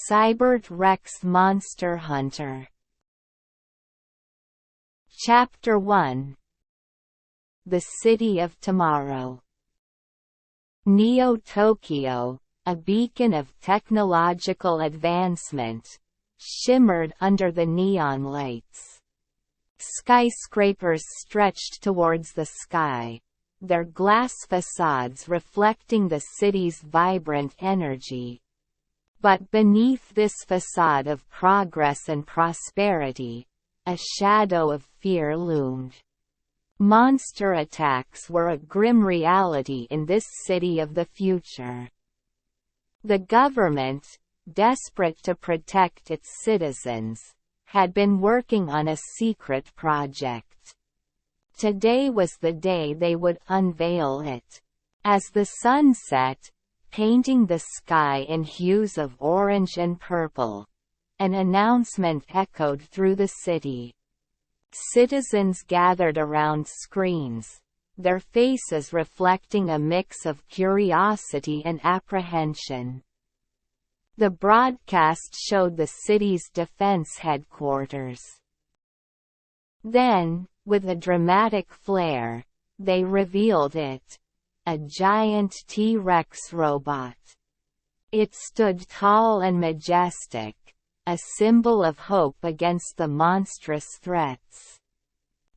Cybert Rex Monster Hunter. Chapter 1. The City of Tomorrow. Neo-Tokyo, a beacon of technological advancement, shimmered under the neon lights. Skyscrapers stretched towards the sky, their glass facades reflecting the city's vibrant energy. But beneath this facade of progress and prosperity, a shadow of fear loomed. Monster attacks were a grim reality in this city of the future. The government, desperate to protect its citizens, had been working on a secret project. Today was the day they would unveil it. As the sun set, painting the sky in hues of orange and purple, an announcement echoed through the city. Citizens gathered around screens, their faces reflecting a mix of curiosity and apprehension. The broadcast showed the city's defense headquarters. Then, with a dramatic flair, they revealed it. A giant T-Rex robot. It stood tall and majestic, a symbol of hope against the monstrous threats.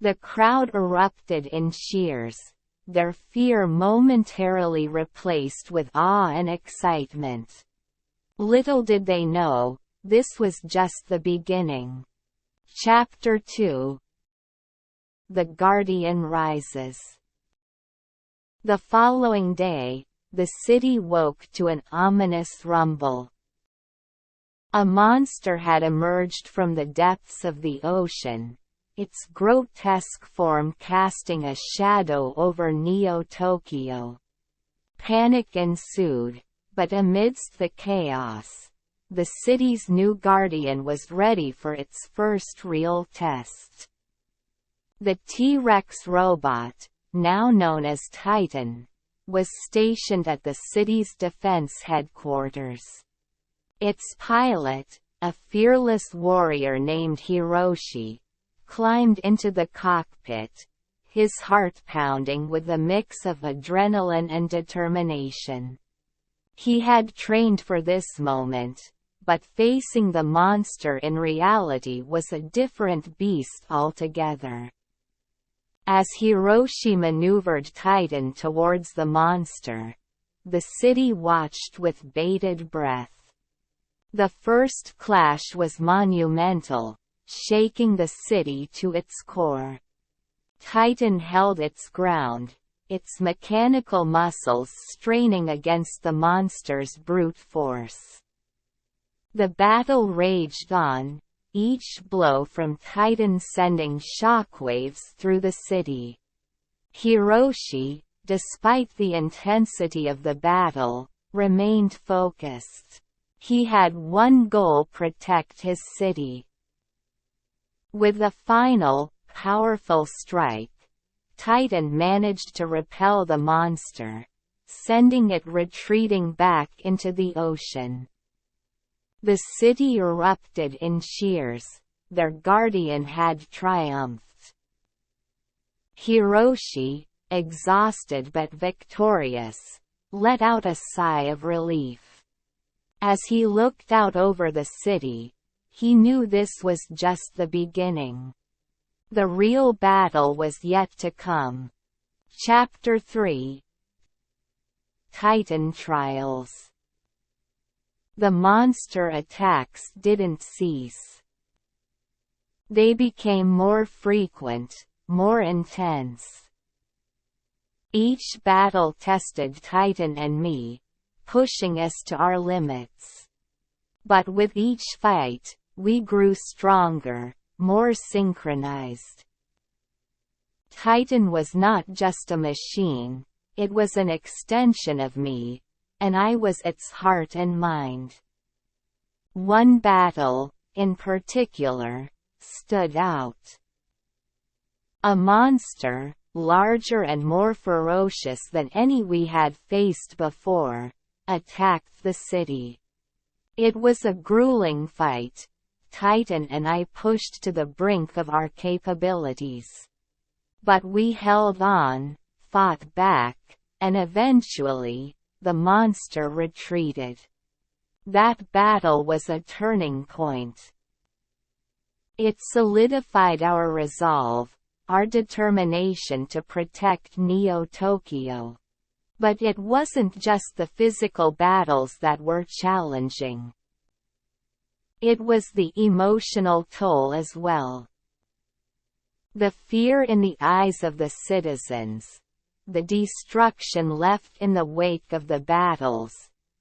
The crowd erupted in cheers, their fear momentarily replaced with awe and excitement. Little did they know, this was just the beginning. Chapter 2. The Guardian Rises. The following day, the city woke to an ominous rumble. A monster had emerged from the depths of the ocean, its grotesque form casting a shadow over Neo-Tokyo. Panic ensued, but amidst the chaos, the city's new guardian was ready for its first real test. The T-Rex robot, now known as Titan, was stationed at the city's defense headquarters. Its pilot, a fearless warrior named Hiroshi, climbed into the cockpit, his heart pounding with a mix of adrenaline and determination. He had trained for this moment, but facing the monster in reality was a different beast altogether. As Hiroshi maneuvered Titan towards the monster, the city watched with bated breath. The first clash was monumental, shaking the city to its core. Titan held its ground, its mechanical muscles straining against the monster's brute force. The battle raged on, each blow from Titan sending shockwaves through the city. Hiroshi, despite the intensity of the battle, remained focused. He had one goal: protect his city. With a final, powerful strike, Titan managed to repel the monster, sending it retreating back into the ocean. The city erupted in cheers, their guardian had triumphed. Hiroshi, exhausted but victorious, let out a sigh of relief. As he looked out over the city, he knew this was just the beginning. The real battle was yet to come. Chapter 3. Titan Trials. The monster attacks didn't cease. They became more frequent, more intense. Each battle tested Titan and me, pushing us to our limits. But with each fight, we grew stronger, more synchronized. Titan was not just a machine, it was an extension of me, and I was its heart and mind. One battle, in particular, stood out. A monster, larger and more ferocious than any we had faced before, attacked the city. It was a grueling fight. Titan and I pushed to the brink of our capabilities. But we held on, fought back, and eventually, the monster retreated. That battle was a turning point. It solidified our resolve, our determination to protect Neo-Tokyo. But it wasn't just the physical battles that were challenging. It was the emotional toll as well. The fear in the eyes of the citizens, the destruction left in the wake of the battles,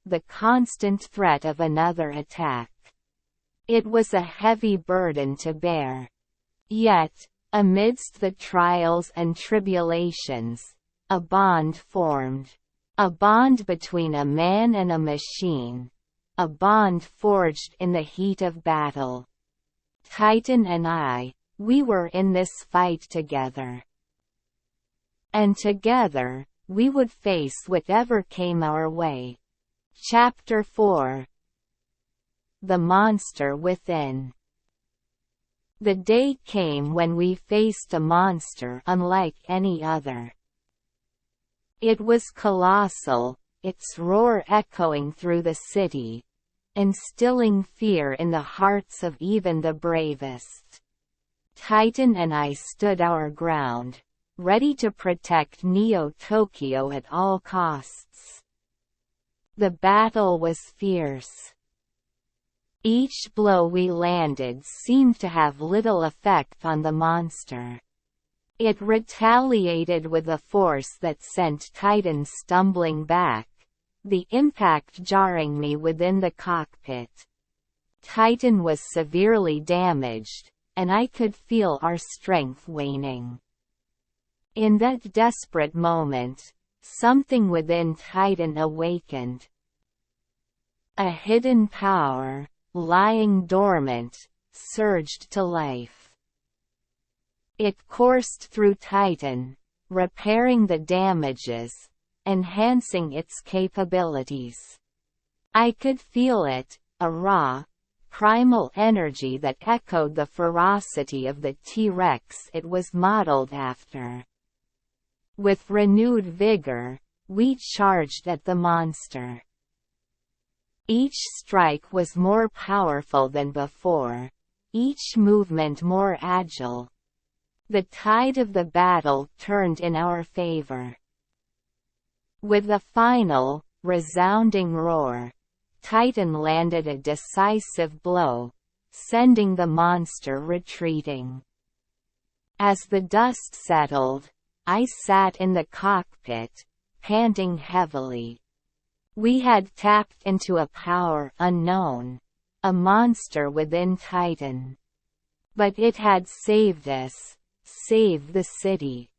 the constant threat of another attack. It was a heavy burden to bear. Yet, amidst the trials and tribulations, a bond formed. A bond between a man and a machine. A bond forged in the heat of battle. Titan and I, we were in this fight together. And together, we would face whatever came our way. Chapter 4. The Monster Within. The day came when we faced a monster unlike any other. It was colossal, its roar echoing through the city, instilling fear in the hearts of even the bravest. Titan and I stood our ground, ready to protect Neo-Tokyo at all costs. The battle was fierce. Each blow we landed seemed to have little effect on the monster. It retaliated with a force that sent Titan stumbling back, the impact jarring me within the cockpit. Titan was severely damaged, and I could feel our strength waning. In that desperate moment, something within Titan awakened. A hidden power, lying dormant, surged to life. It coursed through Titan, repairing the damages, enhancing its capabilities. I could feel it, a raw, primal energy that echoed the ferocity of the T-Rex it was modeled after. With renewed vigor, we charged at the monster. Each strike was more powerful than before, each movement more agile. The tide of the battle turned in our favor. With a final, resounding roar, Titan landed a decisive blow, sending the monster retreating. As the dust settled, I sat in the cockpit, panting heavily. We had tapped into a power unknown, a monster within Titan. But it had saved us, saved the city.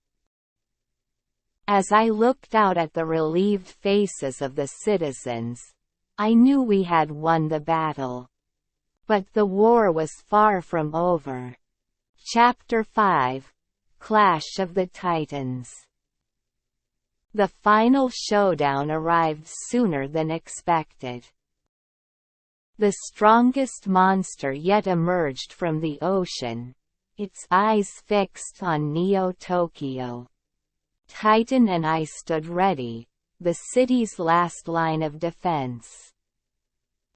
As I looked out at the relieved faces of the citizens, I knew we had won the battle. But the war was far from over. Chapter 5. Clash of the Titans. The final showdown arrived sooner than expected. The strongest monster yet emerged from the ocean, its eyes fixed on Neo-Tokyo. Titan and I stood ready, the city's last line of defense.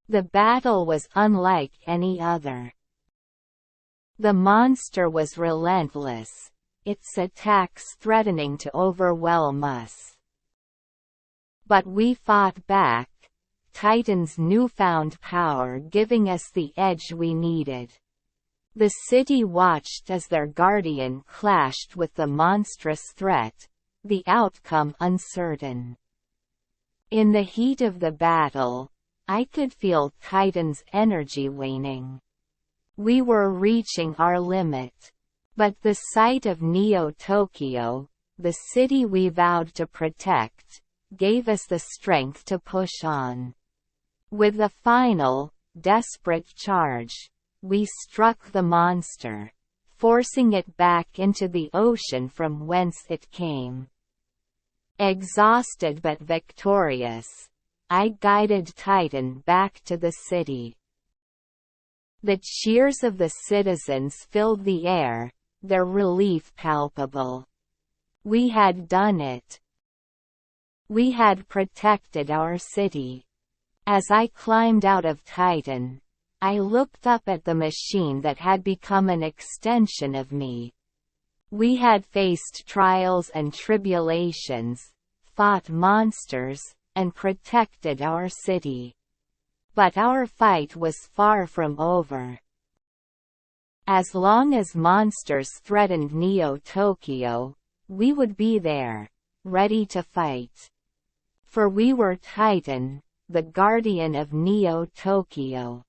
The battle was unlike any other. The monster was relentless, its attacks threatening to overwhelm us. But we fought back, Titan's newfound power giving us the edge we needed. The city watched as their guardian clashed with the monstrous threat, the outcome uncertain. In the heat of the battle, I could feel Titan's energy waning. We were reaching our limit. But the sight of Neo-Tokyo, the city we vowed to protect, gave us the strength to push on. With a final, desperate charge, we struck the monster, forcing it back into the ocean from whence it came. Exhausted but victorious, I guided Titan back to the city. The cheers of the citizens filled the air, their relief palpable. We had done it. We had protected our city. As I climbed out of Titan, I looked up at the machine that had become an extension of me. We had faced trials and tribulations, fought monsters, and protected our city. But our fight was far from over. As long as monsters threatened Neo-Tokyo, we would be there, ready to fight. For we were Titan, the guardian of Neo-Tokyo.